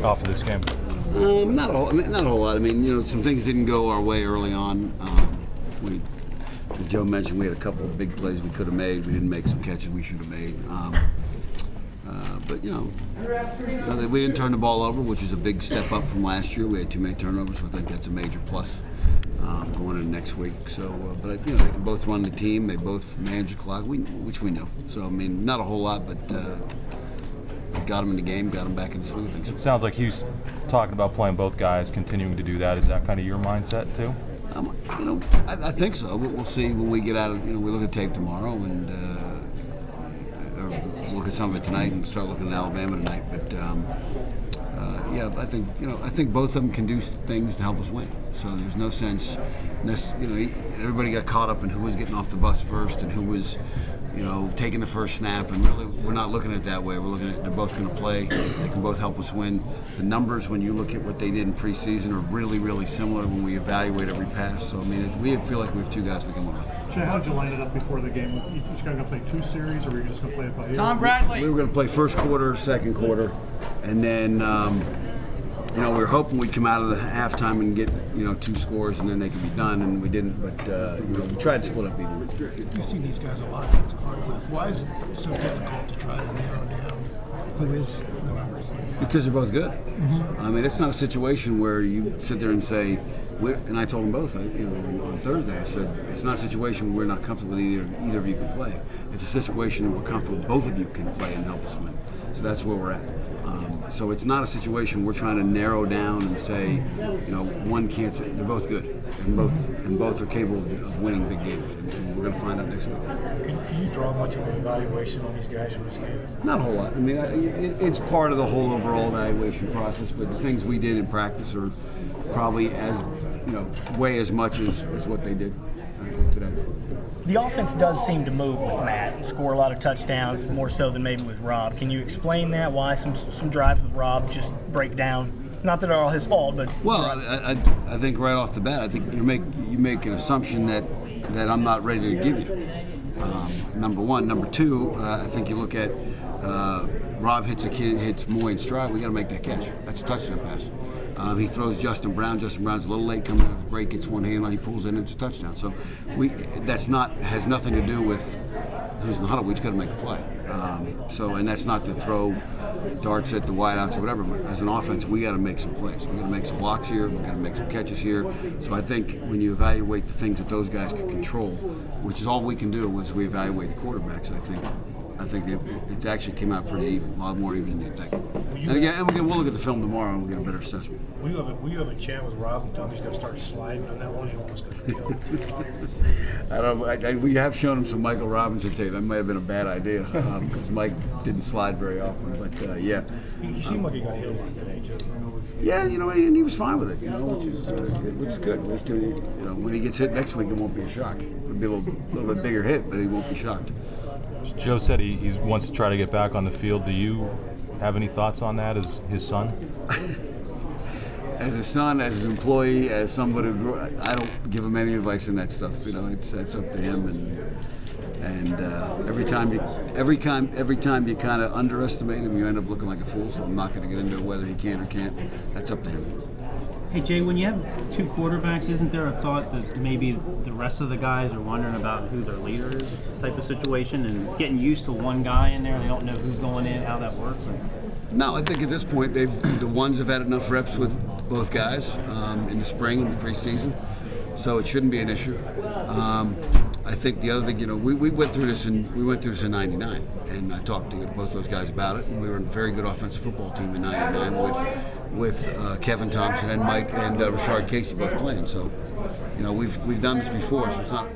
off of this game? Not a whole lot. I mean, some things didn't go our way early on. As Joe mentioned, we had a couple of big plays we could have made. We didn't make some catches we should have made. But we didn't turn the ball over, which is a big step up from last year. We had too many turnovers, so I think that's a major plus going into next week. So, but they can both run the team. They both manage the clock, which we know. So, I mean, not a whole lot, but got them in the game, got them back in the swing of things. It sounds like he's talking about playing both guys, continuing to do that. Is that kind of your mindset too? I think so. We'll see when we get out of. We look at tape tomorrow and or look at some of it tonight and start looking at Alabama tonight. But I think both of them can do things to help us win. So there's no sense. Everybody got caught up in who was getting off the bus first and who was, taking the first snap, and really we're not looking at it that way. We're looking at they're both going to play. They can both help us win. The numbers, when you look at what they did in preseason, are really, really similar when we evaluate every pass. So, I mean, we feel like we have two guys we can win with. Jay, how did you line it up before the game? You guys going to play 2 series, or were you just going to play it by ear? Tom Bradley. We were going to play first quarter, second quarter, and then we were hoping we'd come out of the halftime and get 2 scores, and then they could be done, and we didn't. But we tried to split up evenly. You've seen these guys a lot since Clark left. Why is it so difficult to try to narrow down who is the number one guy? Because they're both good. Mm-hmm. I mean, it's not a situation where you sit there and say, and I told them both, on Thursday, I said, it's not a situation where we're not comfortable with either of you can play. It's a situation where we're comfortable both of you can play and help us win. So that's where we're at. So it's not a situation we're trying to narrow down and say, one can't. They're both good, and both are capable of winning big games. And we're going to find out next week. Can you draw much of an evaluation on these guys from this game? Not a whole lot. I mean, it's part of the whole overall evaluation process. But the things we did in practice are probably way as much as what they did today. The offense does seem to move with Matt, score a lot of touchdowns, more so than maybe with Rob. Can you explain that, why some drives with Rob just break down? Not that they're all his fault, but... Well, I think right off the bat, I think you make an assumption that I'm not ready to give you. Number one. Number two, I think you look at Rob hits Moy in stride, we got to make that catch. That's a touchdown pass. He throws Justin Brown. Justin Brown's a little late coming out of his break, gets one hand on, he pulls in, it's a touchdown. So has nothing to do with who's in the huddle. We just got to make a play. And that's not to throw darts at the wideouts or whatever. But as an offense, we got to make some plays. We got to make some blocks here. We got to make some catches here. So I think when you evaluate the things that those guys can control, which is all we can do, is we evaluate the quarterbacks. I think it actually came out pretty even, a lot more even than you think. We'll look at the film tomorrow and we'll get a better assessment. Will you have a chat with Rob and tell him he's going to start sliding on that one? He almost got killed. I don't know. We have shown him some Michael Robinson tape. That might have been a bad idea because Mike didn't slide very often. But yeah, he seemed like he got hit a lot today too. Yeah, and he was fine with it, which is good. At least, when he gets hit next week, it won't be a shock. It'll be a little bit bigger hit, but he won't be shocked. Joe said he wants to try to get back on the field. Do you have any thoughts on that as his son? As a son, as an employee, as somebody who grew, I don't give him any advice on that stuff. It's up to him. And every time you kind of underestimate him, you end up looking like a fool. So I'm not going to get into whether he can or can't. That's up to him. Hey Jay, when you have 2 quarterbacks, isn't there a thought that maybe the rest of the guys are wondering about who their leader is, type of situation, and getting used to one guy in there? They don't know who's going in, how that works. No, I think at this point the ones have had enough reps with both guys in the spring and the preseason, so it shouldn't be an issue. I think the other thing, we went through this in '99, and I talked to both those guys about it. And we were a very good offensive football team in '99 with Kevin Thompson and Mike and Rashard Casey both playing. So, we've done this before, so it's not